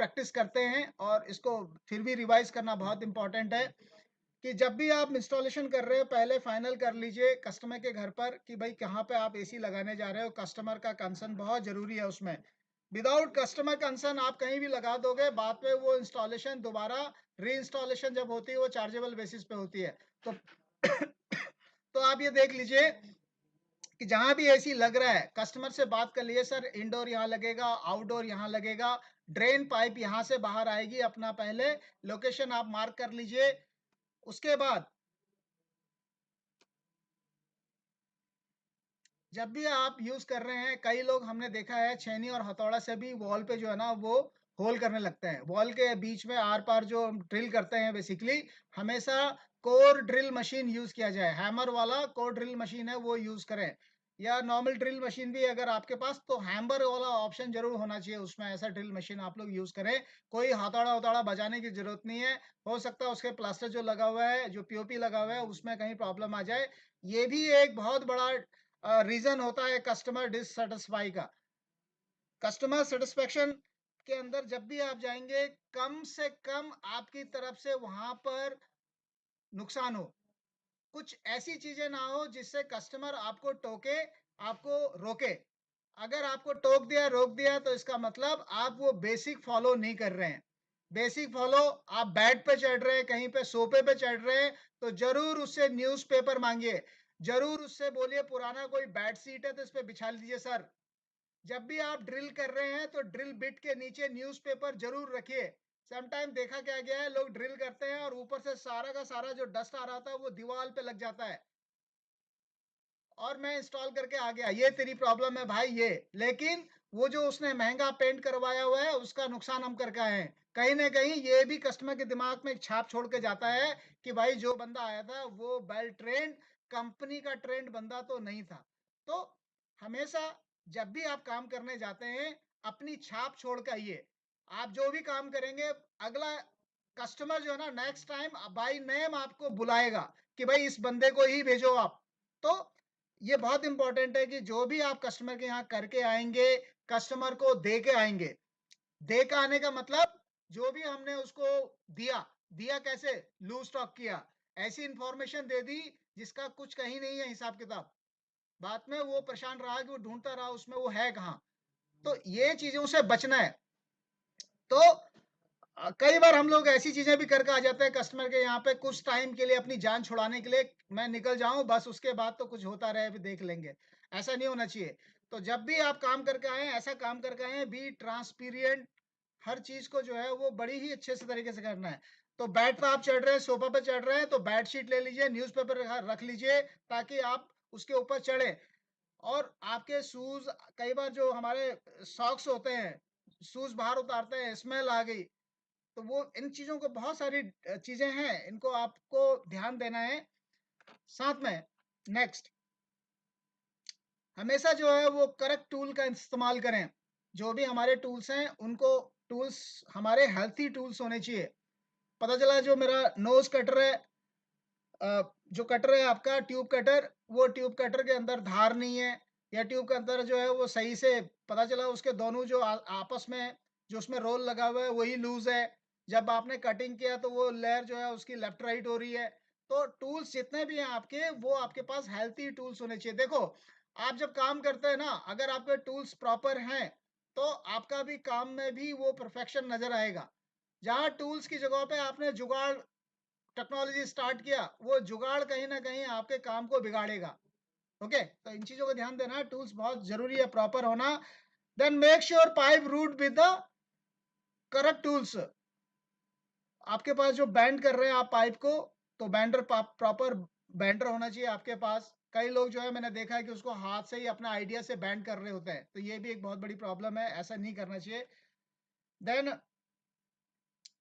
Practice करते हैं और इसको फिर भी रिवाइज़ करना बहुत इम्पोर्टेंट है कि जब भी आप इंस्टॉलेशन कर रहे हो, पहले फाइनल कर लीजिए कस्टमर के घर पर कि भाई कहाँ पे आप एसी लगाने जा रहे हो। कस्टमर का कंसर्न बहुत ज़रूरी है उसमें। विदाउट कस्टमर कंसर्न आप कहीं भी लगा दोगे, बाद में वो इंस्टॉलेशन दोबारा रीइंस्टॉलेशन जब होती है, वो चार्जेबल बेसिस पे होती है। तो तो आप ये देख लीजिए कि जहाँ भी एसी लग रहा है, कस्टमर से बात कर लीजिए, सर इंडोर यहाँ लगेगा, आउटडोर यहाँ लगेगा, ड्रेन पाइप यहाँ से बाहर आएगी, अपना पहले लोकेशन आप मार्क कर लीजिए। उसके बाद जब भी आप यूज़ कर रहे हैं, कई लोग हमने देखा है छेनी और हथौड़ा से भी वॉल पे जो है ना वो होल करने लगते हैं। वॉल के बीच में आर-पार जो हम ड्रिल करते हैं बेसिकली, हमेशा कोर ड्रिल मशीन यूज़ किया जाए। हैमर वाला कोर ड्रिल मशीन है वो यूज़ करें या नॉर्मल ड्रिल मशीन भी अगर आपके पास तो हैमर वाला ऑप्शन ज़रूर होना चाहिए उसमें, ऐसा ड्रिल मशीन आप लोग यूज़ करें। कोई हथौड़ा-वथौड़ा बजाने की ज़रूरत नहीं है। हो सकता है उसके प्लास्टर जो लगा हुआ है, जो पीओपी लगा हुआ है उसमें कहीं प्रॉब्लम आ जाए। ये भी एक बहुत बड़ा रीज़न होता है कस्टमर डिससैटिस्फाई का। कस्टमर सैटिस्फैक्शन के अंदर जब भी आप जाएँगे, कम से कम आपकी तरफ से वहाँ पर नुकसान हो। कुछ ऐसी चीज़ें ना हो जिससे कस्टमर आपको टोके, आपको रोके। अगर आपको टोक दिया, रोक दिया तो इसका मतलब आप वो बेसिक फ़ॉलो नहीं कर रहे हैं। बेसिक फ़ॉलो आप बेड पे चढ़ रहे हैं, कहीं पे सोफ़े पे चढ़ रहे हैं, तो ज़रूर उससे न्यूज़पेपर माँगिए। ज़रूर उससे बोलिए पुराना कोई बेड शीट है तो इस पे बिछा लीजिए सर। जब भी आप ड्रिल कर रहे हैं तो ड्रिल बिट के नीचे न्यूज़पेपर ज़रूर रखिए। सम टाइम देखा क्या गया है, लोग ड्रिल करते हैं और ऊपर से सारा का सारा जो डस्ट आ रहा था वो दीवार पे लग जाता है। और मैं इंस्टॉल करके आ गया, ये तेरी प्रॉब्लम है भाई ये। लेकिन वो जो उसने महँगा पेंट करवाया हुआ है, उसका नुकसान हम करके आए हैं। कहीं न कहीं ये भी कस्टमर के दिमाग में एक छाप छोड़ के जाता है कि भाई जो बंदा आया था वो वेल ट्रेन्ड, कंपनी का ट्रेंड बंदा तो नहीं था। तो हमेशा जब भी आप काम करने जाते हैं, अपनी छाप छोड़ के आइए। आप जो भी काम करेंगे, अगला कस्टमर जो है ना नेक्स्ट टाइम बाय नेम आपको बुलाएगा कि भाई इस बंदे को ही भेजो आप। तो ये बहुत इम्पोर्टेंट है कि जो भी आप कस्टमर के यहाँ करके आएँगे, कस्टमर को दे के आएँगे। दे के आने का मतलब जो भी हमने उसको दिया, दिया कैसे? लूज़ स्टॉक किया। ऐसी इन्फॉर्मेशन दे दी जिसका कुछ कहीं नहीं है हिसाब-किताब। बाद में वो परेशान रहा कि वो ढूँढता रहा उसमें वो है कहाँ? तो ये चीज़ों से बचना है। तो कई बार हम लोग ऐसी चीज़ें भी करके आ जाते हैं कस्टमर के यहाँ पे कुछ टाइम के लिए अपनी जान छुड़ाने के लिए, मैं निकल जाऊँ बस उसके बाद तो कुछ होता रहे फिर देख लेंगे। ऐसा नहीं होना चाहिए। तो जब भी आप काम करके आएँ, ऐसा काम करके आएँ, बी ट्रांसपेरेंट, हर चीज़ को जो है वो बड़ी ही अच्छे से तरीके से करना है। तो बेड पे आप चढ़ रहे हैं, सोफ़ा पे चढ़ रहे हैं तो बेडशीट ले लीजिए, न्यूज़पेपर रख लीजिए ताकि आप उसके ऊपर चढ़ें। और आपके शूज़, कई बार जो हमारे सॉक्स होते हैं, शूज़ बाहर उतारते हैं, स्मेल आ गई, तो वो इन चीज़ों को बहुत सारी चीज़ें हैं, इनको आपको ध्यान देना है। साथ में नेक्स्ट हमेशा जो है वो करेक्ट टूल का इस्तेमाल करें। जो भी हमारे टूल्स हैं, उनको टूल्स हमारे हेल्थी टूल्स होने चाहिए। पता चला जो मेरा नोज़ कटर है, जो कटर है आपका ट्यूब कटर, वो ट्यूब कटर के अंदर धार नहीं है या ट्यूब के अंदर जो है वो सही से पता चला उसके दोनों जो आपस में जो उसमें रोल लगा हुआ है वही लूज है। जब आपने कटिंग किया तो वो लेयर जो है उसकी लेफ्ट राइट हो रही है। तो टूल्स जितने भी हैं आपके, वो आपके पास हेल्थी टूल्स होने चाहिए। देखो, आप जब काम करते हैं ना, अगर आपके टूल्स प्रॉपर हैं तो आपका भी काम में भी वो परफेक्शन नजर आएगा। जहाँ टूल्स की जगह पे आपने जुगाड़ टेक्नोलॉजी स्टार्ट किया, वो जुगाड़ कहीं न कहीं आपके काम को बिगाड़ेगा। ओके? तो इन चीज़ों को ध्यान देना है, टूल्स बहुत ज़रूरी है प्रॉपर होना। Then make sure pipe route with the correct tools. आपके पास जो बेंड कर रहे हैं आप पाइप को, तो बेंडर प्रॉपर बेंडर होना चाहिए आपके पास। कई लोग जो है मैंने देखा है कि उसको हाथ से ही अपना आइडिया से बेंड कर रहे होते हैं, तो ये भी एक बहुत बड़ी प्रॉब्लम है, ऐसा नहीं करना चाहिए। देन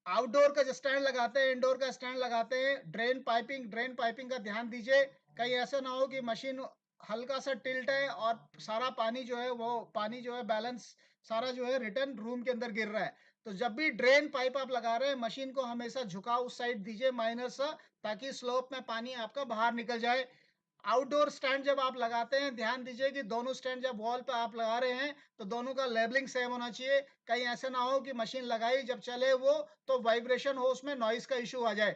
आउटडोर का जो स्टैंड लगाते हैं, इंडोर का स्टैंड लगाते हैं, ड्रेन पाइपिंग का ध्यान दीजिए। कहीं ऐसा ना हो कि मशीन हल्का सा टिल्ट है और सारा पानी जो है वो पानी जो है बैलेंस सारा जो है रिटर्न रूम के अंदर गिर रहा है। तो जब भी ड्रेन पाइप आप लगा रहे हैं, मशीन को हमेशा झुकाव उस साइड दीजिए माइनर सा, ताकि स्लोप में पानी आपका बाहर निकल जाए। आउटडोर स्टैंड जब आप लगाते हैं, ध्यान दीजिए कि दोनों स्टैंड जब वॉल पे आप लगा रहे हैं तो दोनों का लेबलिंग सेम होना चाहिए। कहीं ऐसा ना हो कि मशीन लगाई जब चले वो तो वाइब्रेशन हो, उसमें नॉइस का इश्यू आ जाए।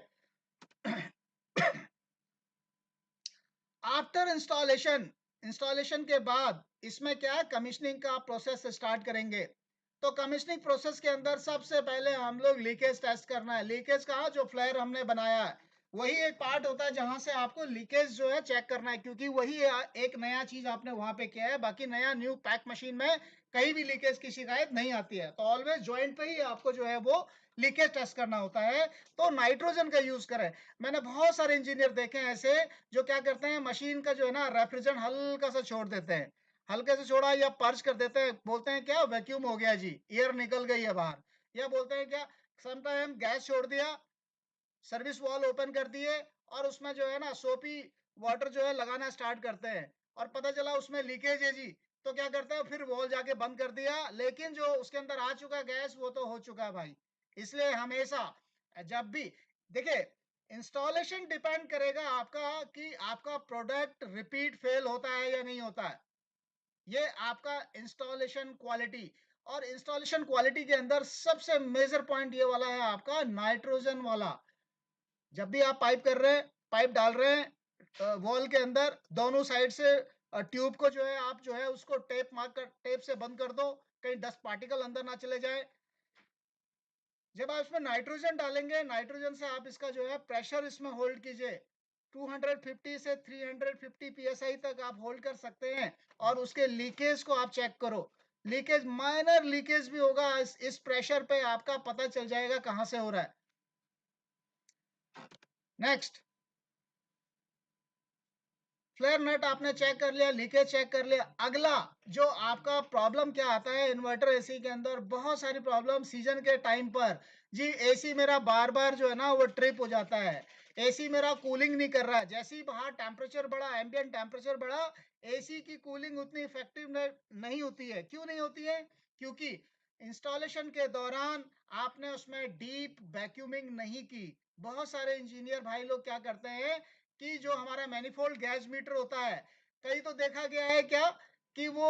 आफ्टर इंस्टॉलेशन, इंस्टॉलेशन के बाद इसमें क्या है, कमीशनिंग का प्रोसेस स्टार्ट करेंगे। तो कमीशनिंग प्रोसेस के अंदर सबसे पहले हम लोग लीकेज टेस्ट करना है। लीकेज कहाँ, जो फ्लेयर हमने बनाया है वही एक पार्ट होता है जहां से आपको लीकेज जो है चेक करना है, क्योंकि वही एक नया चीज आपने वहां पे किया है। बाकी नया न्यू पैक मशीन में कहीं भी लीकेज की शिकायत नहीं आती है। तो ऑलवेज जॉइंट पे ही आपको जो है वो लीकेज टेस्ट करना होता है। तो नाइट्रोजन का यूज करें। मैंने बहुत सारे इंजीनियर देखे हैं ऐसे जो क्या करते हैं, मशीन का जो है ना रेफ्रिजरेंट हल्का सा छोड़ देते हैं, हल्के से छोड़ा या पर्च कर देते हैं, बोलते हैं क्या वैक्यूम हो गया जी, एयर निकल गई है बाहर। या बोलते हैं क्या, समटाइम गैस छोड़ दिया, सर्विस वॉल ओपन कर दिए और उसमें जो है ना सोपी वाटर जो है लगाना स्टार्ट करते हैं और पता चला उसमें लीकेज है जी। तो क्या करते हैं, फिर वॉल जाके बंद कर दिया, लेकिन जो उसके अंदर आ चुका है गैस वो तो हो चुका है भाई। इसलिए हमेशा जब भी देखिए, इंस्टॉलेशन डिपेंड करेगा आपका कि आपका प्रोडक्ट रिपीट फेल होता है या नहीं होता है। ये आपका इंस्टॉलेशन क्वालिटी, और इंस्टॉलेशन क्वालिटी के अंदर सबसे मेजर पॉइंट ये वाला है आपका नाइट्रोजन वाला। जब भी आप पाइप कर रहे हैं, पाइप डाल रहे हैं वॉल के अंदर, दोनों साइड से ट्यूब को जो है आप जो है उसको टेप मार कर, टेप से बंद कर दो, कहीं डस्ट पार्टिकल अंदर ना चले जाए। जब आप इसमें नाइट्रोजन डालेंगे, नाइट्रोजन से आप इसका जो है प्रेशर इसमें होल्ड कीजिए, 250 से 350 psi तक आप होल्ड कर सकते हैं। और उसके लीकेज को आप चेक करो, लीकेज माइनर लीकेज भी होगा, इस प्रेशर पे आपका पता चल जाएगा कहां से हो रहा है। नेक्स्ट, फ्लेयर नट आपने चेक कर लिया, लीकेज चेक कर लिया। अगला जो आपका प्रॉब्लम क्या आता है इन्वर्टर एसी के अंदर, बहुत सारी प्रॉब्लम सीजन के टाइम पर, जी एसी मेरा बार बार जो है ना वो ट्रिप हो जाता है, एसी मेरा कूलिंग नहीं कर रहा है। जैसे ही बाहर टेम्परेचर बढ़ा, एम्बिएंट टेम्परेचर बढ़ा, एसी की कूलिंग उतनी इफेक्टिव नहीं होती है। क्यों नहीं होती है? क्योंकि इंस्टॉलेशन के दौरान आपने उसमें डीप वैक्यूमिंग नहीं की। बहुत सारे इंजीनियर भाई लोग क्या करते हैं कि जो हमारा मैनिफोल्ड गैस मीटर होता है, कहीं तो देखा गया है क्या कि वो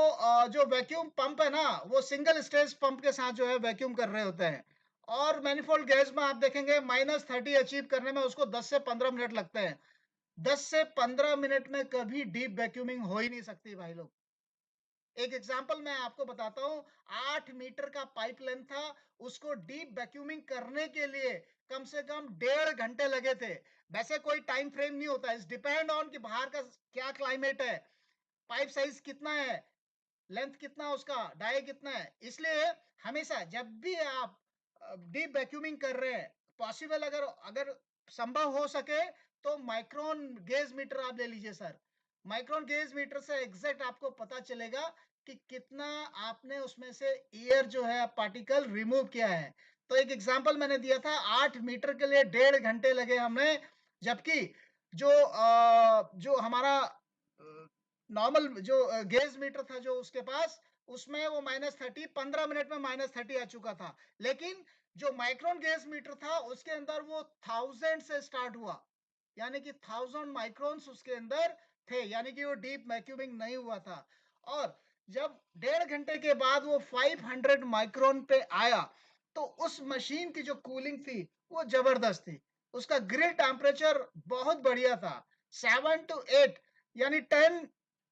जो वैक्यूम पंप है ना वो सिंगल स्टेज पंप के साथ जो है वैक्यूम कर रहे होते हैं, और मैनिफोल्ड गैस में आप देखेंगे -30 अचीव करने में उसको 10 से 15 मिनट लगते हैं। 10 से 15 मिनट में कभी डीप वैक्यूमिंग हो ही नहीं सकती भाई लोग। एक एग्जांपल मैं आपको बताता हूं, 8 मीटर का पाइप लेंथ था, उसको डीप वैक्यूमिंग करने के लिए कम से कम 1.5 घंटे लगे थे। वैसे कोई टाइम फ्रेम नहीं होता, इस डिपेंड ऑन कि बाहर का क्या क्लाइमेट है, पाइप साइज कितना है, लेंथ कितना, उसका डाई कितना है। इसलिए हमेशा जब भी आप डीप वैक्यूमिंग कर रहे हैं, पॉसिबल अगर अगर संभव हो सके तो माइक्रोन गेज मीटर आप ले लीजिए सर। माइक्रोन गेज मीटर से एग्जैक्ट आपको पता चलेगा कि कितना आपने उसमें से एयर जो है पार्टिकल रिमूव किया है। तो एक एग्जांपल मैंने दिया था, 8 मीटर के लिए 1.5 घंटे लगे हमें, जबकि जो हमारा नॉर्मल जो गेज मीटर था जो उसके पास, उसमें वो -30 15 मिनट में -30 आ चुका था। लेकिन जो माइक्रोन गेज मीटर था उसके अंदर वो 1000 से स्टार्ट हुआ, यानी कि 1000 माइक्रोन्स उसके अंदर थे, यानी कि वो डीप वैक्यूमिंग नहीं हुआ था। और जब 1.5 घंटे के बाद वो 500 माइक्रोन पे आया, तो उस मशीन की जो कूलिंग थी वो जबरदस्त थी। उसका ग्रिल टेम्परेचर बहुत बढ़िया था, 7 to 8, यानी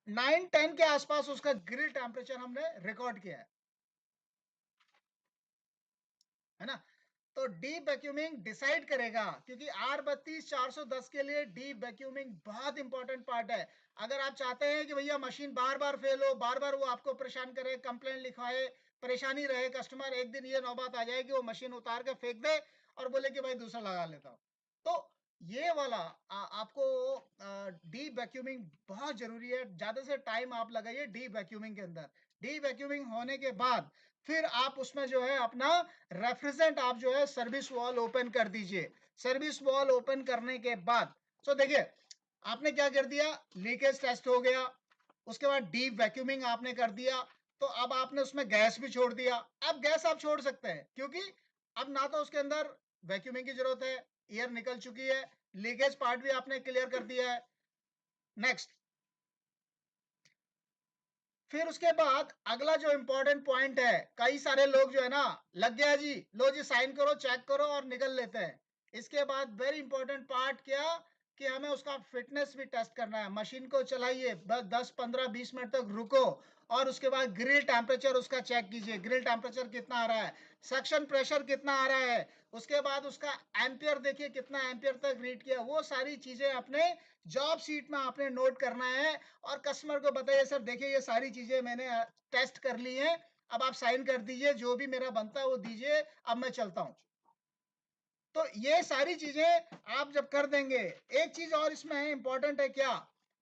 9-10 के आसपास उसका ग्रिल टेम्परेचर हमने रिकॉर्ड किया है ना। तो डीप वैक्यूमिंग डिसाइड करेगा, क्योंकि R32 410 के लिए डीप वैक्यूमिंग बहुत इंपॉर्टेंट पार्ट है। अगर आप चाहते हैं कि भैया मशीन बार बार फेल हो, बार बार वो आपको परेशान करे, कंप्लेंट लिखवाए, परेशानी रहे कस्टमर, एक दिन ये नौबत आ जाए कि वो मशीन उतार के फेंक दे और बोले कि भाई दूसरा लगा लेता हूँ। तो ये वाला आपको डीप वैक्यूमिंग बहुत जरूरी है। ज्यादा से टाइम आप लगाइए डीप वैक्यूमिंग के अंदर। डीप वैक्यूमिंग होने के बाद फिर आप उसमें जो है अपना रेफ्रिजरेंट आप जो है सर्विस वॉल ओपन कर दीजिए। सर्विस वॉल ओपन करने के बाद तो देखिए, आपने क्या कर दिया, लीकेज टेस्ट हो गया, उसके बाद डीप वैक्यूमिंग आपने कर दिया, तो अब आपने उसमें गैस भी छोड़ दिया। अब गैस आप छोड़ सकते हैं, क्योंकि अब ना तो उसके अंदर वैक्यूमिंग की जरूरत है, एयर निकल चुकी है, लीकेज पार्ट भी आपने क्लियर कर दिया है। नेक्स्ट। फिर उसके बाद अगला जो इंपॉर्टेंट पॉइंट है, कई सारे लोग जो है ना, लग गया जी, लो जी साइन करो, चेक करो और निकल लेते हैं। इसके बाद वेरी इंपॉर्टेंट पार्ट क्या, कि हमें उसका फिटनेस भी टेस्ट करना है। मशीन को चलाइए, बस 10 15 20 मिनट तक रुको और उसके बाद ग्रिल टेम्परेचर उसका चेक कीजिए, ग्रिल टेम्परेचर कितना आ रहा है, सक्शन प्रेशर कितना आ रहा है, उसके बाद उसका एम्पियर देखिए कितना एम्पियर तक रीड किया। वो सारी चीजें अपने जॉब शीट में आपने नोट करना है और कस्टमर को बताइए, सर देखिए ये सारी चीजें मैंने टेस्ट कर ली हैं, अब आप साइन कर दीजिए, जो भी मेरा बनता है वो दीजिए, अब मैं चलता हूं। तो ये सारी चीजें आप जब कर देंगे, एक चीज और इसमें है इंपॉर्टेंट है क्या,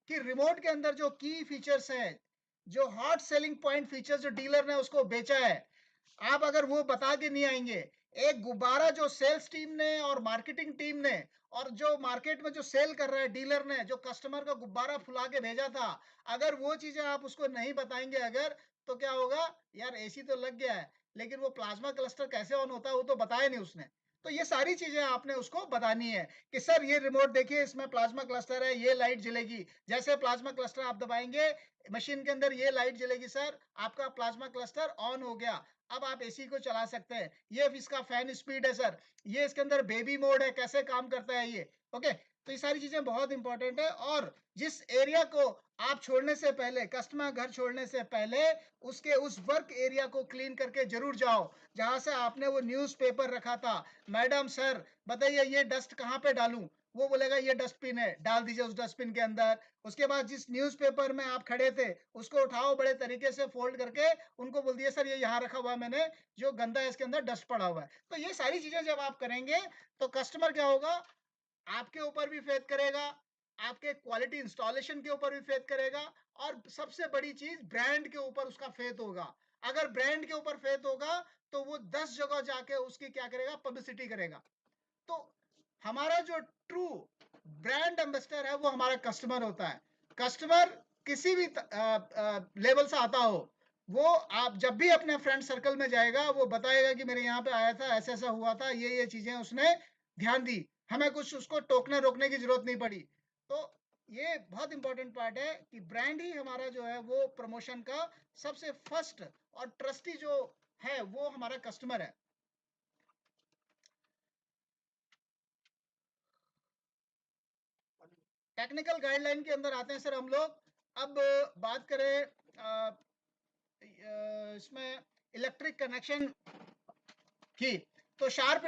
कि रिमोट के अंदर जो की फीचर्स हैं, जो हॉट सेलिंग पॉइंट फीचर्स जो डीलर ने उसको बेचा है, आप अगर वो बता के नहीं आएंगे, एक गुब्बारा जो सेल्स टीम ने और मार्केटिंग टीम ने और जो मार्केट में जो सेल कर रहा है डीलर ने, जो कस्टमर का गुब्बारा फुला के भेजा था, अगर वो चीजें आप उसको नहीं बताएंगे अगर, तो क्या होगा, यार एसी तो लग गया है लेकिन वो प्लाज्मा क्लस्टर कैसे ऑन होता है वो तो बताया नहीं उसने। तो ये सारी चीजें आपने उसको बतानी है कि सर ये रिमोट देखिए, इसमें प्लाज्मा क्लस्टर है, ये लाइट जलेगी, जैसे प्लाज्मा क्लस्टर आप दबाएंगे मशीन के अंदर ये लाइट जलेगी, सर आपका प्लाज्मा क्लस्टर ऑन हो गया, अब आप एसी को चला सकते हैं, ये इसका फैन स्पीड है सर, ये इसके अंदर बेबी मोड है, कैसे काम करता है ये। ओके, तो ये सारी चीजें बहुत इंपॉर्टेंट है। और जिस एरिया को आप छोड़ने से पहले, कस्टमर घर छोड़ने से पहले, उसके उस वर्क एरिया को क्लीन करके जरूर जाओ जहां से आपने वो न्यूज़पेपर रखा था। मैडम सर बताइए ये डस्ट कहाँ पे डालूं, वो बोलेगा ये डस्टबिन है, डाल दीजिए उस डस्टबिन के अंदर। उसके बाद जिस न्यूज़पेपर में आप खड़े थे उसको उठाओ, बड़े तरीके से फोल्ड करके उनको बोल दिए सर ये यहाँ रखा हुआ है मैंने, जो गंदा है इसके अंदर डस्ट पड़ा हुआ है। तो ये सारी चीजें जब आप करेंगे तो कस्टमर क्या होगा, आपके ऊपर भी फेथ करेगा, आपके क्वालिटी इंस्टॉलेशन के ऊपर भी फेथ करेगा, और सबसे बड़ी चीज ब्रांड के ऊपर उसका फेथ होगा। अगर ब्रांड के ऊपर फेथ होगा तो वो 10 जगह जाके उसकी क्या करेगा, पब्लिसिटी करेगा। तो हमारा जो ट्रू ब्रांड एम्बेसडर है वो हमारा कस्टमर होता है। कस्टमर किसी भी लेवल से आता हो, वो आप जब भी अपने फ्रेंड सर्कल में जाएगा वो बताएगा कि मेरे यहाँ पे आया था, ऐसा ऐसा हुआ था, ये चीजें उसने ध्यान दी, हमें कुछ उसको टोकने रोकने की जरूरत नहीं पड़ी। तो ये बहुत इंपॉर्टेंट पार्ट है कि ब्रांड ही हमारा जो है वो प्रमोशन का सबसे फर्स्ट और ट्रस्टी जो है वो हमारा कस्टमर है। टेक्निकल गाइडलाइन के अंदर आते हैं सर हम लोग। अब बात करें इसमें इलेक्ट्रिक कनेक्शन की, तो शार्प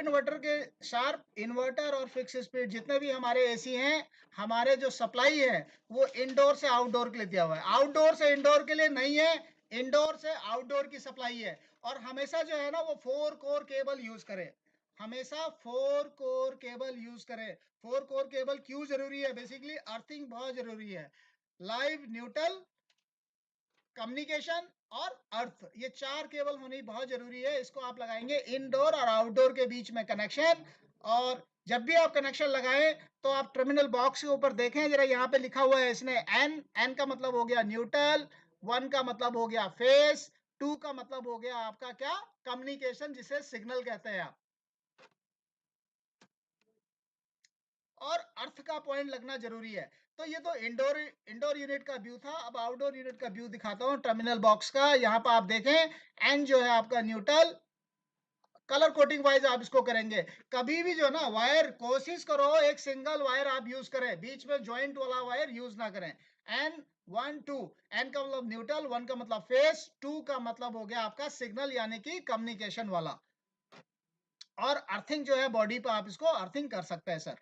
इन्वर्टर और फिक्स स्पीड जितने भी हमारे एसी हैं, हमारे जो सप्लाई है वो इंडोर से आउटडोर के लिए दिया हुआ है, आउटडोर से इंडोर के लिए नहीं है, इंडोर से आउटडोर की सप्लाई है। और हमेशा जो है ना वो 4 कोर केबल यूज करें, हमेशा 4 कोर केबल यूज करें। 4 कोर केबल क्यों जरूरी है, बेसिकली अर्थिंग बहुत जरूरी है। लाइव, न्यूट्रल, कम्युनिकेशन और अर्थ, ये 4 केबल होनी बहुत जरूरी है। इसको आप लगाएंगे इंडोर और आउटडोर के बीच में कनेक्शन। और जब भी आप कनेक्शन लगाएं तो आप टर्मिनल बॉक्स के ऊपर देखें जरा, यहाँ पे लिखा हुआ है इसने एन, एन का मतलब हो गया न्यूट्रल, 1 का मतलब हो गया फेस, 2 का मतलब हो गया आपका क्या, कम्युनिकेशन, जिसे सिग्नल कहते हैं आप। और अर्थ का पॉइंट लगना जरूरी है। तो ये तो इंडोर इंडोर यूनिट का व्यू था। अब आउटडोर यूनिट का व्यू दिखाता हूँ टर्मिनल बॉक्स का। यहाँ पर आप देखें एन जो है आपका न्यूट्रल, कलर कोटिंग वाइज आप इसको करेंगे। कभी भी जो ना वायर कोशिश करो एक सिंगल वायर आप यूज करें, बीच में ज्वाइंट वाला वायर यूज ना करें। एन 1 2, एन का मतलब न्यूट्रल, 1 का मतलब फेस, 2 का मतलब हो गया आपका सिग्नल यानी कि कम्युनिकेशन वाला। और अर्थिंग जो है बॉडी पे आप इसको अर्थिंग कर सकते हैं सर।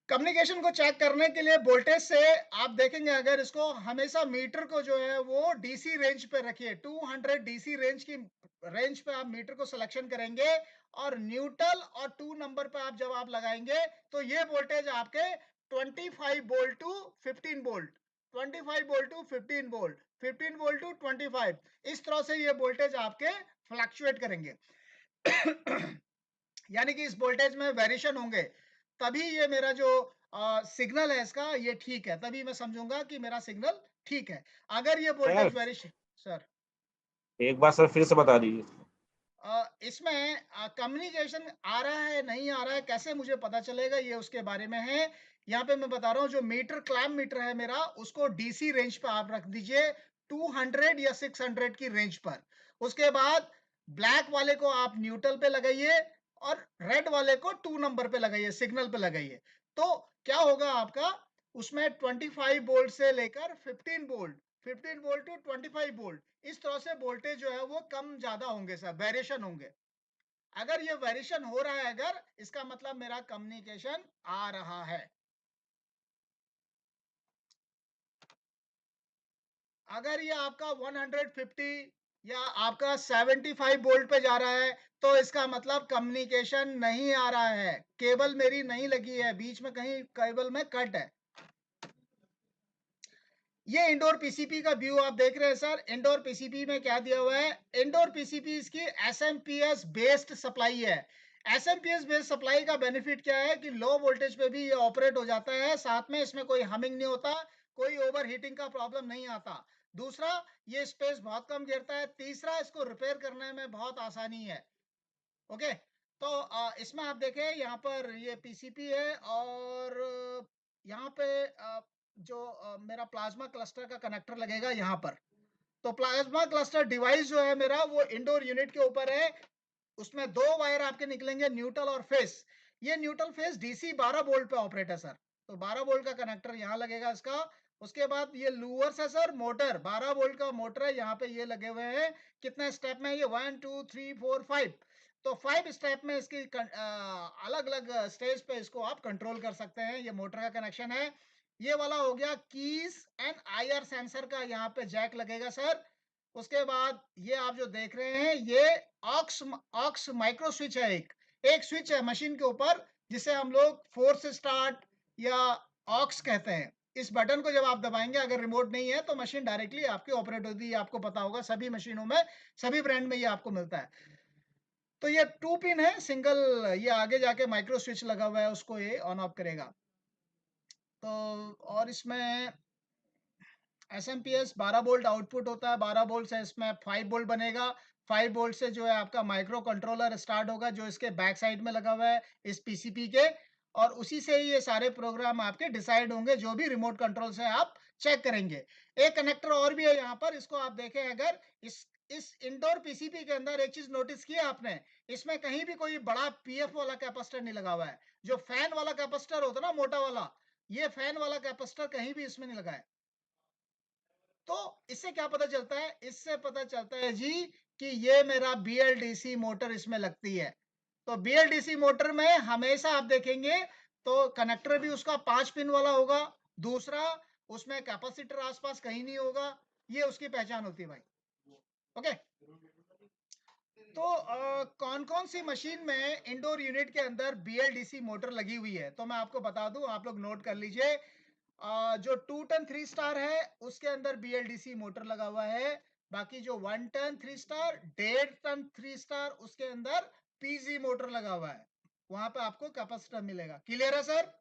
कम्युनिकेशन को चेक करने के लिए वोल्टेज से आप देखेंगे, अगर इसको हमेशा मीटर को जो है वो डीसी रेंज पे रखिए, 200 डीसी रेंज की रेंज पे आप मीटर को सिलेक्शन करेंगे। और न्यूट्रल और 2 नंबर पे आप जब आप लगाएंगे तो ये वोल्टेज आपके 25 volt to 15 volt, 25 volt to 15 volt, 15 volt to 25, इस तरह से ये वोल्टेज आपके फ्लक्चुएट करेंगे। यानी कि इस वोल्टेज में वेरिएशन होंगे, तभी ये मेरा जो सिग्नल है इसका ये ठीक है, तभी मैं समझूंगा कि मेरा सिग्नल ठीक है। अगर ये सर वोल्टेज वेरिएशन, सर एक बार सर फिर से बता दीजिए। इसमें कम्युनिकेशन आ रहा है, नहीं आ रहा है, कैसे मुझे पता चलेगा, ये उसके बारे में है। यहाँ पे मैं बता रहा हूँ, जो मीटर क्लैम्प मीटर है मेरा, उसको डीसी रेंज पे आप रख दीजिए 200 या 600 की रेंज पर। उसके बाद ब्लैक वाले को आप न्यूट्रल पे लगाइए और रेड वाले को 2 नंबर पे लगाइए, सिग्नल पे लगाइए। तो क्या होगा आपका, उसमें 25 वोल्ट से लेकर 15 वोल्ट टू 25 वोल्ट, इस तरह से वोल्टेज जो है वो कम ज्यादा होंगे सर, वेरिएशन होंगे। अगर ये वेरिएशन हो रहा है, अगर इसका मतलब मेरा कम्युनिकेशन आ रहा है। अगर ये आपका 150 या आपका 75 वोल्ट पे जा रहा है, तो इसका मतलब कम्युनिकेशन नहीं आ रहा है, केबल मेरी नहीं लगी है, बीच में कहीं केबल में कट है। ये इंडोर पीसीपी का व्यू आप देख रहे हैं सर। इंडोर पीसीपी में क्या दिया हुआ है, इंडोर पीसीपी इसकी एसएमपीएस बेस्ड सप्लाई है। एसएमपीएस बेस्ड सप्लाई का बेनिफिट क्या है कि लो वोल्टेज पे भी ये ऑपरेट हो जाता है, साथ में इसमें कोई हमिंग नहीं होता, कोई ओवर हीटिंग का प्रॉब्लम नहीं आता। दूसरा, ये स्पेस बहुत कम घेरता है। तीसरा, इसको रिपेयर करने में बहुत आसानी है। ओके, तो इसमें आप देखें, यहाँ पर ये पीसीपी है और यहाँ पे जो मेरा प्लाज्मा क्लस्टर का कनेक्टर लगेगा यहाँ पर। तो प्लाज्मा क्लस्टर डिवाइस जो है मेरा, वो इंडोर यूनिट के ऊपर है। उसमें 2 वायर आपके निकलेंगे, न्यूट्रल और फेस। ये न्यूट्रल फेस डीसी 12 वोल्ट पे ऑपरेट है सर। तो 12 वोल्ट का कनेक्टर यहाँ लगेगा इसका। उसके बाद ये लूवर्स है सर, मोटर 12 वोल्ट का मोटर है, यहाँ पे ये लगे हुए हैं। कितने स्टेप में, ये 1 2 3 4 5। तो 5 स्टेप में इसकी अलग अलग स्टेज पे इसको आप कंट्रोल कर सकते हैं। ये मोटर का कनेक्शन है। ये वाला हो गया कीज एंड आईआर सेंसर का, यहाँ पे जैक लगेगा सर। उसके बाद ये आप जो देख रहे हैं, ये ऑक्स ऑक्स माइक्रो स्विच है। एक स्विच है मशीन के ऊपर, जिसे हम लोग फोर्स स्टार्ट या ऑक्स कहते हैं। इस बटन को जब आप दबाएंगे, अगर रिमोट नहीं है, तो मशीन डायरेक्टली आपकी ऑपरेट होती है। आपको पता होगा, सभी मशीनों में, सभी ब्रांड में ये आपको मिलता है। तो ये 2 पिन है सिंगल, ये आगे जाके माइक्रो स्विच लगा हुआ है, उसको ये ऑन ऑफ करेगा। तो और इसमें एसएमपीएस 12 वोल्ट आउटपुट होता है। 12 वोल्ट से इसमें 5 वोल्ट बनेगा। 5 वोल्ट से जो है आपका माइक्रो कंट्रोलर स्टार्ट होगा, जो इसके बैक साइड में लगा हुआ है इस पीसीपी के। और उसी से ही ये सारे प्रोग्राम आपके डिसाइड होंगे, जो भी रिमोट कंट्रोल से आप चेक करेंगे। एक कनेक्टर और भी है यहाँ पर, इसको आप देखें अगर, इस इंडोर पीसीपी के अंदर एक चीज नोटिस की आपने, इसमें कहीं भी कोई बड़ा पीएफ वाला कैपेसिटर नहीं लगा हुआ है। जो फैन वाला कैपेसिटर होता है ना, मोटा वाला, ये फैन वाला कैपेसिटर कहीं भी इसमें नहीं लगा है। तो इससे क्या पता चलता है, इससे पता चलता है जी कि ये मेरा बीएलडीसी मोटर इसमें लगती है। तो बीएलडीसी मोटर में हमेशा आप देखेंगे, तो कनेक्टर भी उसका 5 पिन वाला होगा। दूसरा, उसमें कैपेसिटर आसपास कहीं नहीं होगा। ये उसकी पहचान होती है भाई। ओके, तो कौन कौन सी मशीन में इंडोर यूनिट के अंदर बीएलडीसी मोटर लगी हुई है, तो मैं आपको बता दूं, आप लोग नोट कर लीजिए। जो 2 टन 3 स्टार है, उसके अंदर बीएलडीसी मोटर लगा हुआ है। बाकी जो 1 टन 3 स्टार, 1.5 टन 3 स्टार, उसके अंदर पीजी मोटर लगा हुआ है। वहां पे आपको कैपेसिटर मिलेगा। क्लियर है सर?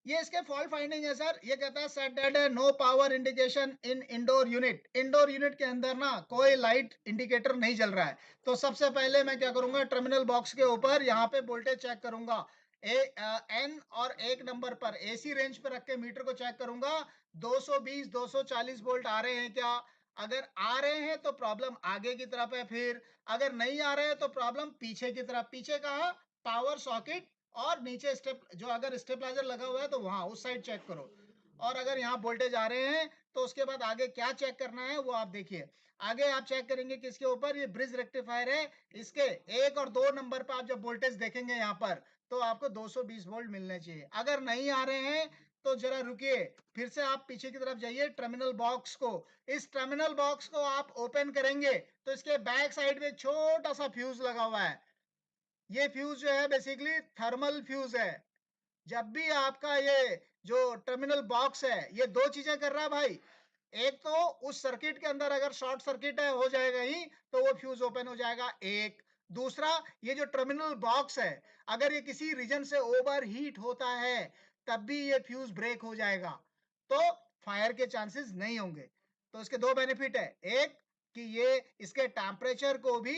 ये इसके फॉल्ट फाइंडिंग है सर। ये कहता है set that no power indication in indoor unit. Indoor unit के अंदर ना कोई लाइट इंडिकेटर नहीं जल रहा है। तो सबसे पहले मैं क्या करूंगा, टर्मिनल बॉक्स के ऊपर यहाँ पे वोल्टेज चेक करूंगा। एन और 1 नंबर पर एसी रेंज पर रख के मीटर को चेक करूंगा, 220 240 वोल्ट आ रहे हैं क्या। अगर आ रहे हैं तो प्रॉब्लम आगे की तरफ है। फिर अगर नहीं आ रहे हैं तो प्रॉब्लम पीछे की तरफ। पीछे कहाँ, पावर सॉकेट और नीचे स्टेप, जो अगर स्टेबलाइजर लगा हुआ है तो वहां उस साइड चेक करो। और अगर यहाँ वोल्टेज आ रहे हैं, तो उसके बाद आगे क्या चेक करना है वो आप देखिए। आगे आप चेक करेंगे किसके ऊपर, ये ब्रिज रेक्टिफायर है, इसके 1 और 2 नंबर पर आप जब वोल्टेज देखेंगे यहाँ पर, तो आपको 220 वोल्ट मिलने चाहिए। अगर नहीं आ रहे हैं तो जरा रुकिए, फिर से आप पीछे की तरफ जाइए टर्मिनल बॉक्स को। इस टर्मिनल बॉक्स को आप ओपन करेंगे, तो इसके बैक साइड में छोटा सा फ्यूज लगा हुआ है। ये फ्यूज जो है बेसिकली थर्मल फ्यूज है। जब भी आपका ये जो टर्मिनल बॉक्स है, ये 2 चीजें कर रहा है भाई। एक तो उस सर्किट के अंदर अगर शॉर्ट सर्किट है, हो जाएगा ही, तो वो फ्यूज ओपन हो जाएगा। एक, दूसरा, ये जो टर्मिनल बॉक्स है, अगर ये किसी रीजन से ओवर हीट होता है, तब भी ये फ्यूज ब्रेक हो जाएगा। तो फायर के चांसेस नहीं होंगे। तो इसके दो बेनिफिट है, एक कि ये इसके टेम्परेचर को भी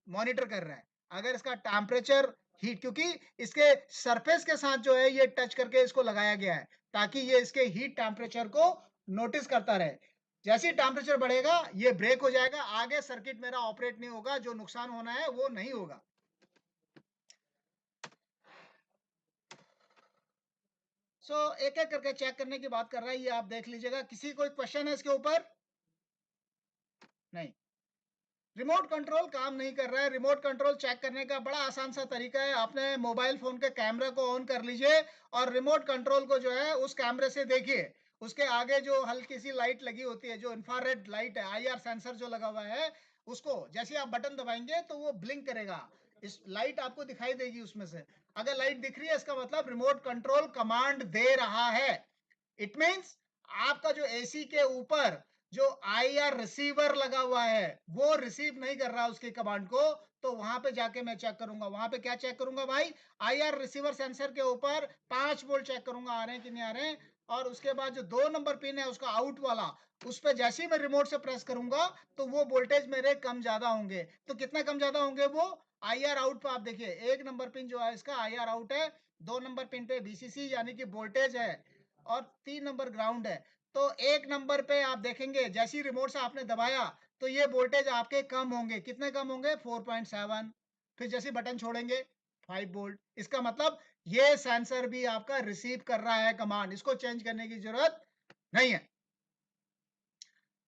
मॉनिटर कर रहा है। अगर इसका टेम्परेचर हीट, क्योंकि इसके सरफेस के साथ जो है ये टच करके इसको लगाया गया है ताकि ये इसके हीट टेम्परेचर को नोटिस करता रहे। जैसे ही टेम्परेचर बढ़ेगा ये ब्रेक हो जाएगा, आगे सर्किट मेरा ऑपरेट नहीं होगा, जो नुकसान होना है वो नहीं होगा। एक एक करके चेक करने की बात कर रहा है, ये आप देख लीजिएगा। किसी कोई क्वेश्चन है इसके ऊपर? नहीं। रिमोट कंट्रोल काम नहीं कर रहा है। रिमोट कंट्रोल चेक करने का बड़ा आसान सा तरीका है, आपने मोबाइल फोन के कैमरा को ऑन कर लीजिए और रिमोट कंट्रोल को जो है उस कैमरे से देखिए। उसके आगे जो हल्की सी लाइट लगी होती है, जो इंफ्रारेड लाइट है, आईआर सेंसर जो लगा हुआ है, उसको जैसे आप बटन दबाएंगे तो वो ब्लिंक करेगा, इस लाइट आपको दिखाई देगी उसमें से। अगर लाइट दिख रही है इसका मतलब रिमोट कंट्रोल कमांड दे रहा है। इट मीन्स आपका जो एसी के ऊपर जो आईआर रिसीवर लगा हुआ है वो रिसीव नहीं कर रहा उसकी कमांड को, तो वहां पे जाके मैं चेक करूंगा। वहां पे क्या चेक करूंगा भाई? आईआर रिसीवर सेंसर के ऊपर 5 वोल्ट चेक करूंगा, आ रहे हैं कि नहीं आ रहे हैं। और उसके बाद जो 2 नंबर पिन है उसका आउट वाला, उस पर जैसे ही मैं रिमोट से प्रेस करूंगा तो वो वोल्टेज मेरे कम ज्यादा होंगे। तो कितना कम ज्यादा होंगे वो? आईआर आउट पे आप देखिए, 1 नंबर पिन जो है इसका आईआर आउट है, 2 नंबर पिन पे वीसीसी यानी कि वोल्टेज है, और 3 नंबर ग्राउंड है। तो 1 नंबर पे आप देखेंगे जैसे ही रिमोट से आपने दबाया तो ये वोल्टेज आपके कम होंगे। कितने कम होंगे? 4.7। फिर जैसे बटन छोड़ेंगे 5 वोल्ट। इसका मतलब ये सेंसर भी आपका रिसीव कर रहा है कमांड, इसको चेंज करने की जरूरत नहीं है।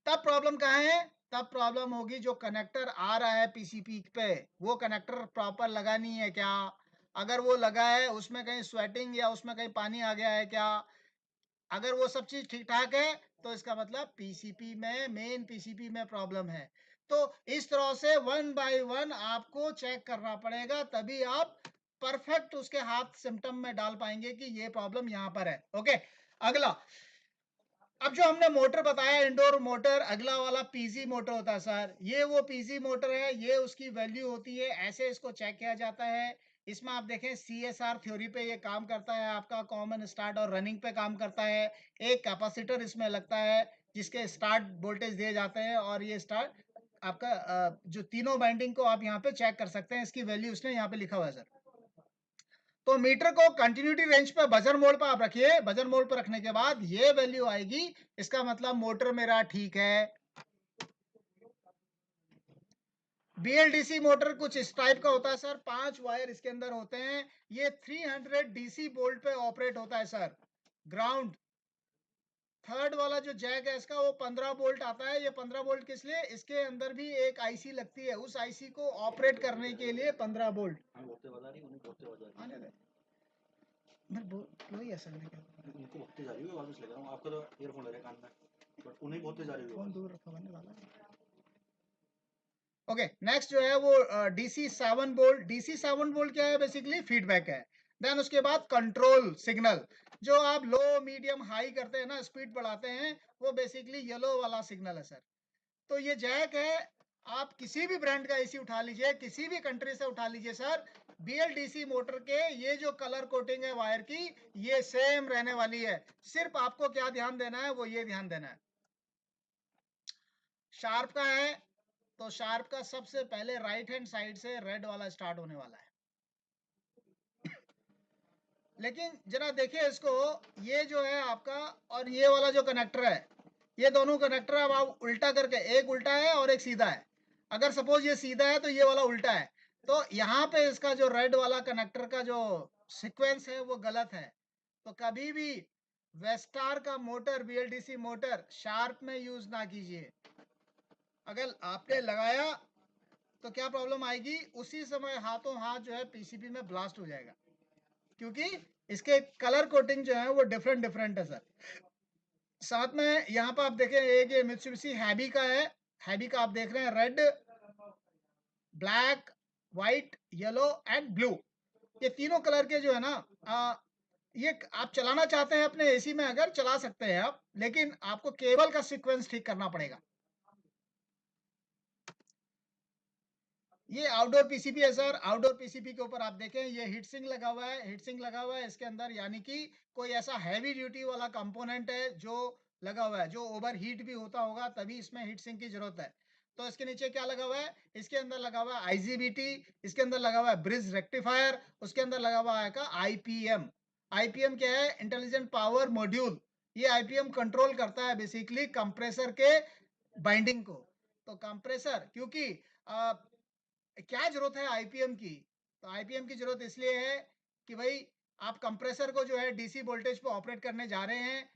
तब प्रॉब्लम कहाँ है? तब प्रॉब्लम होगी जो कनेक्टर आ रहा है पीसीपी पे, वो कनेक्टर प्रॉपर लगा नहीं है क्या? अगर वो लगा है, उसमें कहीं स्वेटिंग या उसमें कहीं पानी आ गया है क्या? अगर वो सब चीज ठीक ठाक है तो इसका मतलब पीसीपी में, मेन पीसीपी में प्रॉब्लम है। तो इस तरह से 1 बाय 1 आपको चेक करना पड़ेगा, तभी आप परफेक्ट उसके हाथ सिम्टम में डाल पाएंगे कि ये प्रॉब्लम यहां पर है। ओके, अगला। अब जो हमने मोटर बताया इंडोर मोटर, अगला वाला पीजी मोटर होता है सर। ये वो पीजी मोटर है, ये उसकी वैल्यू होती है, ऐसे इसको चेक किया जाता है। इसमें आप देखें सीएसआर थ्योरी पे ये काम करता है, आपका कॉमन स्टार्ट और रनिंग पे काम करता है। एक कैपेसिटर इसमें लगता है जिसके स्टार्ट वोल्टेज दिए जाते हैं, और ये स्टार्ट आपका जो तीनों बाइंडिंग को आप यहाँ पे चेक कर सकते हैं, इसकी वैल्यू उसने यहाँ पे लिखा हुआ है सर। तो मीटर को कंटिन्यूटी रेंज पे बजर मोड पे आप रखिए। बजर मोड पे रखने के बाद ये वैल्यू आएगी, इसका मतलब मोटर मेरा ठीक है। बीएलडीसी मोटर कुछ इस टाइप का होता है सर, 5 वायर इसके अंदर होते हैं। ये 300 डीसी वोल्ट पे ऑपरेट होता है सर। ग्राउंड थर्ड वाला जो जैक है इसका, वो 15 वोल्ट आता है। ये 15 वोल्ट किस लिए? इसके अंदर भी एक आईसी लगती है, उस आईसी को ऑपरेट करने के लिए 15 वोल्ट। आने दे, मैं वही ऐसा नहीं क्या उनको बहुत तेज आ रही है, वापस लगा हूं। आपका तो ईयरफोन लग रहा है कान में, बट उन्हें बहुत तेज आ रही है। फोन दूर रखा बनने वाला है। ओके, नेक्स्ट जो है वो डीसी 7 वोल्ट। डीसी 7 वोल्ट क्या है? बेसिकली फीडबैक है। देन उसके बाद कंट्रोल सिग्नल, जो आप लो मीडियम हाई करते हैं ना, स्पीड बढ़ाते हैं, वो बेसिकली येलो वाला सिग्नल है सर। तो ये जैक है, आप किसी भी ब्रांड का एसी उठा लीजिए, किसी भी कंट्री से उठा लीजिए सर, बीएलडीसी मोटर के ये जो कलर कोटिंग है वायर की, ये सेम रहने वाली है। सिर्फ आपको क्या ध्यान देना है, वो ये ध्यान देना है, शार्प का है तो शार्प का सबसे पहले राइट हैंड साइड से रेड वाला स्टार्ट होने वाला है। लेकिन जरा देखिए इसको, ये जो है आपका और ये वाला जो कनेक्टर है, ये दोनों कनेक्टर अब आप उल्टा करके, एक उल्टा है और एक सीधा है। अगर सपोज ये सीधा है तो ये वाला उल्टा है, तो यहाँ पे इसका जो रेड वाला कनेक्टर का जो सीक्वेंस है वो गलत है। तो कभी भी वेस्टार का मोटर, बीएलडीसी मोटर शार्प में यूज ना कीजिए। अगर आपने लगाया तो क्या प्रॉब्लम आएगी? उसी समय हाथों हाथ जो है पीसीबी में ब्लास्ट हो जाएगा, क्योंकि इसके कलर कोटिंग जो है वो डिफरेंट डिफरेंट है सर। साथ में यहाँ पर आप देखें, एक ये मित्सुबिशी हैबी का है। हैबी का आप देख रहे हैं red, black, white, yellow and blue, ये तीनों कलर के जो है ना, ये आप चलाना चाहते हैं अपने एसी में, अगर चला सकते हैं आप, लेकिन आपको केबल का सीक्वेंस ठीक करना पड़ेगा। ये आउटडोर पीसीबी है सर। आउटडोर पीसीबी के ऊपर आप देखें ये हीट सिंक लगा हुआ है, हीट सिंक लगा हुआ है इसके अंदर, यानी कि कोई ऐसा हैवी ड्यूटी वाला कंपोनेंट है जो लगा हुआ है, जो ओवर हीट भी होता होगा तभी इसमें हीट सिंक की जरूरत है। तो इसके नीचे क्या लगा हुआ है, इसके अंदर लगा हुआ है आईजीबीटी, इसके अंदर लगा हुआ है ब्रिज रेक्टिफायर, उसके अंदर लगा हुआ है का आईपीएम। आईपीएम क्या है, इंटेलिजेंट पावर मॉड्यूल। ये आईपीएम कंट्रोल करता है बेसिकली कंप्रेसर के बाइंडिंग को। तो कंप्रेसर, क्योंकि क्या जरूरत है आईपीएम की, तो आईपीएम की जरूरत इसलिए है कि भाई आप कंप्रेसर को जो है डीसी वोल्टेज पे ऑपरेट करने जा रहे हैं,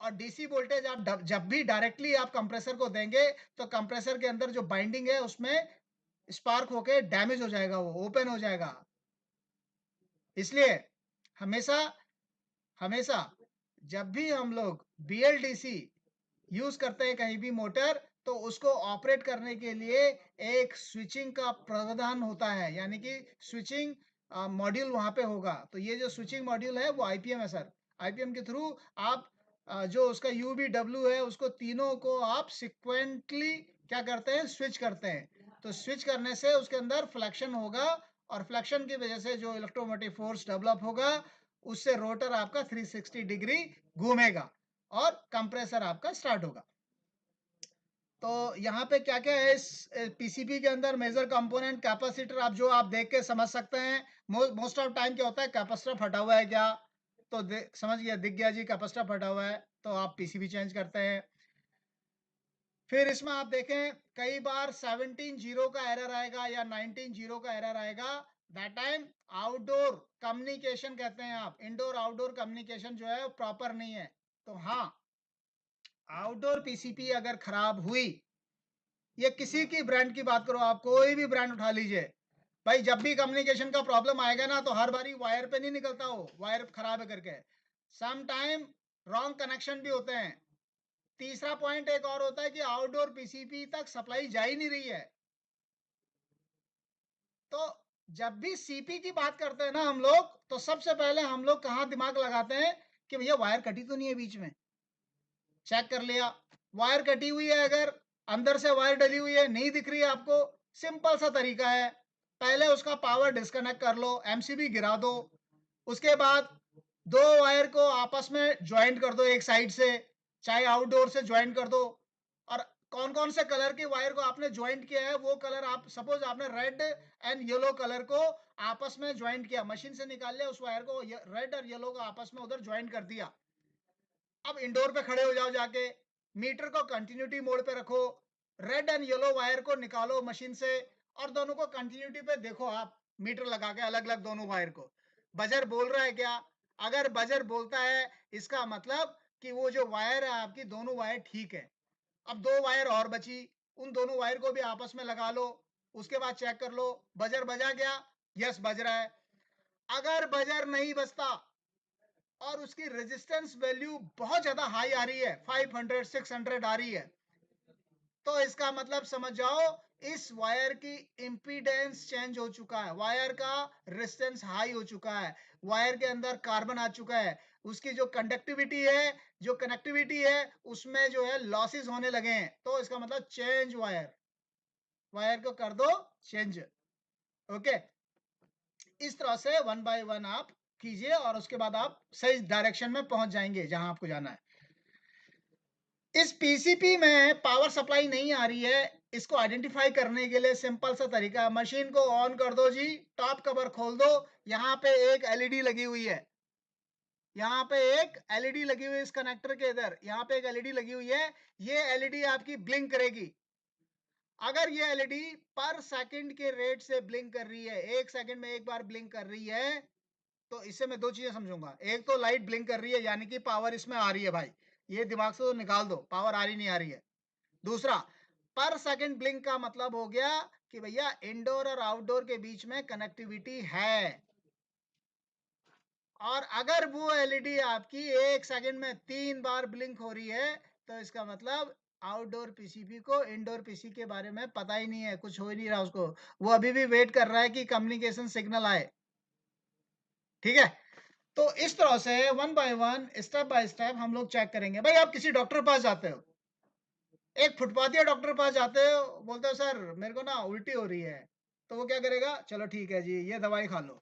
और डीसी वोल्टेज आप जब भी डायरेक्टली आप कंप्रेसर को देंगे तो कंप्रेसर के अंदर जो बाइंडिंग है उसमें स्पार्क होके डैमेज हो जाएगा, वो ओपन हो जाएगा। इसलिए हमेशा हमेशा जब भी हम लोग बीएलडीसी यूज करते हैं कहीं भी मोटर, तो उसको ऑपरेट करने के लिए एक स्विचिंग का प्रावधान होता है, यानी कि स्विचिंग मॉड्यूल वहां पे होगा। तो ये जो स्विचिंग मॉड्यूल है वो आईपीएम है सर। आईपीएम के थ्रू आप जो उसका यूबीडब्ल्यू है उसको तीनों को आप सिक्वेंटली क्या करते हैं, स्विच करते हैं। तो स्विच करने से उसके अंदर फ्लैक्शन होगा, और फ्लैक्शन की वजह से जो इलेक्ट्रोमोटिव फोर्स डेवलप होगा उससे रोटर आपका 360 डिग्री घूमेगा और कंप्रेसर आपका स्टार्ट होगा। तो यहाँ पे क्या क्या है इस पीसीबी के अंदर, मेजर कंपोनेंट कैपेसिटर, आप जो आप देख के समझ सकते हैं। मोस्ट ऑफ टाइम क्या होता है, कैपेसिटर फटा हुआ है क्या, तो समझ गया, दिख गया जी कैपेसिटर फटा हुआ है, तो आप पीसीबी चेंज करते हैं। फिर इसमें आप देखें कई बार 17 जीरो का एरर आएगा या 19 जीरो का एरर आएगा। दैट टाइम आउटडोर कम्युनिकेशन कहते हैं आप, इंडोर आउटडोर कम्युनिकेशन जो है प्रॉपर नहीं है। तो हाँ, आउटडोर पीसीबी अगर खराब हुई, ये किसी की ब्रांड की बात करो, आप कोई भी ब्रांड उठा लीजिए भाई, जब भी कम्युनिकेशन का प्रॉब्लम आएगा ना तो हर बारी वायर पे नहीं निकलता, हो वायर खराब है करके, सम टाइम रॉन्ग कनेक्शन भी होते हैं। तीसरा पॉइंट एक और होता है कि आउटडोर पीसीबी तक सप्लाई जा ही नहीं रही है। तो जब भी सीपी की बात करते हैं ना हम लोग, तो सबसे पहले हम लोग कहाँ दिमाग लगाते हैं कि भैया वायर कटी तो नहीं है बीच में। चेक कर लिया, वायर कटी हुई है, अगर अंदर से वायर डली हुई है नहीं दिख रही है आपको, सिंपल सा तरीका है, पहले उसका पावर डिस्कनेक्ट कर लो, एमसीबी गिरा दो। उसके बाद दो वायर को आपस में ज्वाइंट कर दो एक साइड से, चाहे आउटडोर से ज्वाइंट कर दो। और कौन कौन से कलर की वायर को आपने ज्वाइंट किया है, वो कलर आप सपोज आपने रेड एंड येलो कलर को आपस में ज्वाइंट किया, मशीन से निकाल लिया उस वायर को, रेड और येलो को आपस में उधर ज्वाइंट कर दिया। अब इंडोर पे खड़े हो जाओ जाके, मीटर को कंटिन्यूटी मोड पे रखो, रेड एंड येलो वायर को निकालो मशीन से, और दोनों को कंटिन्यूटी पे देखो आप, मीटर लगा के अलग अलग दोनों वायर को, बजर बोल रहा है क्या। अगर बजर बोलता है इसका मतलब कि वो जो वायर है आपकी, दोनों वायर ठीक है। अब दो वायर और बची, उन दोनों वायर को भी आपस में लगा लो, उसके बाद चेक कर लो बजर बजा क्या, यस बज रहा है। अगर बजर नहीं बजता और उसकी रेजिस्टेंस वैल्यू बहुत ज्यादा हाई आ रही है, 500 600 आ रही है, तो इसका मतलब समझ जाओ इस वायर की इंपीडेंस चेंज हो चुका है, वायर का रेजिस्टेंस हाई हो चुका है, वायर के अंदर कार्बन आ चुका है, उसकी जो कंडक्टिविटी है, जो कनेक्टिविटी है, उसमें जो है लॉसेस होने लगे हैं, तो इसका मतलब चेंज वायर, वायर को कर दो चेंज। ओके, इस तरह से वन बाय वन आप कीजिए और उसके बाद आप सही डायरेक्शन में पहुंच जाएंगे जहां आपको जाना है। इस पीसीपी में पावर सप्लाई नहीं आ रही है, इसको आइडेंटिफाई करने के लिए सिंपल सा तरीका है, मशीन को ऑन कर दो जी, टॉप कवर खोल दो, यहाँ पे एक एलईडी लगी हुई है, यहाँ पे एक एलईडी लगी हुई है, इस कनेक्टर के इधर यहाँ पे एक एलईडी लगी हुई है, ये एलईडी आपकी ब्लिंक करेगी। अगर ये एलईडी पर सेकंड के रेट से ब्लिंक कर रही है, एक सेकंड में एक बार ब्लिंक कर रही है, तो इससे मैं दो चीजें समझूंगा, एक तो लाइट ब्लिंक कर रही है यानी कि पावर इसमें आ रही है भाई, ये दिमाग से तो निकाल दो पावर आ रही नहीं आ रही है। दूसरा, पर सेकंड ब्लिंक का मतलब हो गया कि भैया इंडोर और आउटडोर के बीच में कनेक्टिविटी है। और अगर वो एलईडी आपकी एक सेकंड में 3 बार ब्लिंक हो रही है, तो इसका मतलब आउटडोर पीसीबी को इंडोर पीसी के बारे में पता ही नहीं है, कुछ हो ही नहीं रहा उसको, वो अभी भी वेट कर रहा है कि कम्युनिकेशन सिग्नल आए। ठीक है, तो इस तरह से one by one step by step हम लोग चेक करेंगे। भाई आप किसी डॉक्टर के पास जाते हो, एक फुटपाथिया डॉक्टर के पास जाते हो, बोलते हो सर मेरे को ना उल्टी हो रही है, तो वो क्या करेगा, चलो ठीक है जी, ये दवाई खा लो।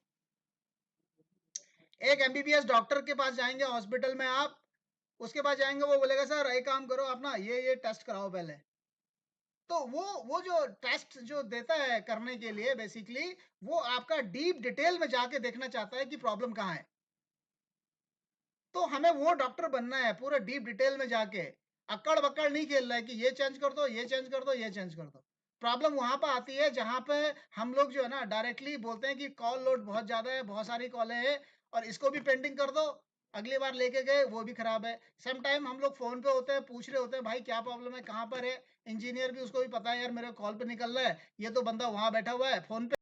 एक एमबीबीएस डॉक्टर के पास जाएँगे हॉस्पिटल में आप, उसके पास जाएँगे, वो बोलेगा सर एक काम करो आप ना ये टेस्ट कराओ पहले। तो वो जो टेस्ट जो देता है करने के लिए बेसिकली, वो आपका डीप डिटेल में जाके देखना चाहता है कि प्रॉब्लम कहाँ है। तो हमें वो डॉक्टर बनना है पूरा डीप डिटेल में जाके। अक्कड़-बक्कड़ नहीं खेल रहा है कि ये चेंज कर दो, ये चेंज कर दो, ये चेंज कर दो। प्रॉब्लम वहाँ पे आती है जहाँ पे हम लोग जो है ना डायरेक्टली बोलते हैं कि कॉल लोड बहुत ज़्यादा है, बहुत सारी कॉलें हैं और इसको भी पेंडिंग कर दो, अगली बार लेके गए वो भी खराब है। सम टाइम हम लोग फ़ोन पे होते हैं, पूछ रहे होते हैं भाई क्या प्रॉब्लम है, कहाँ पर है? इंजीनियर भी उसको भी पता है यार मेरे कॉल पे निकल रहा है, ये तो बंदा वहाँ बैठा हुआ है फ़ोन पे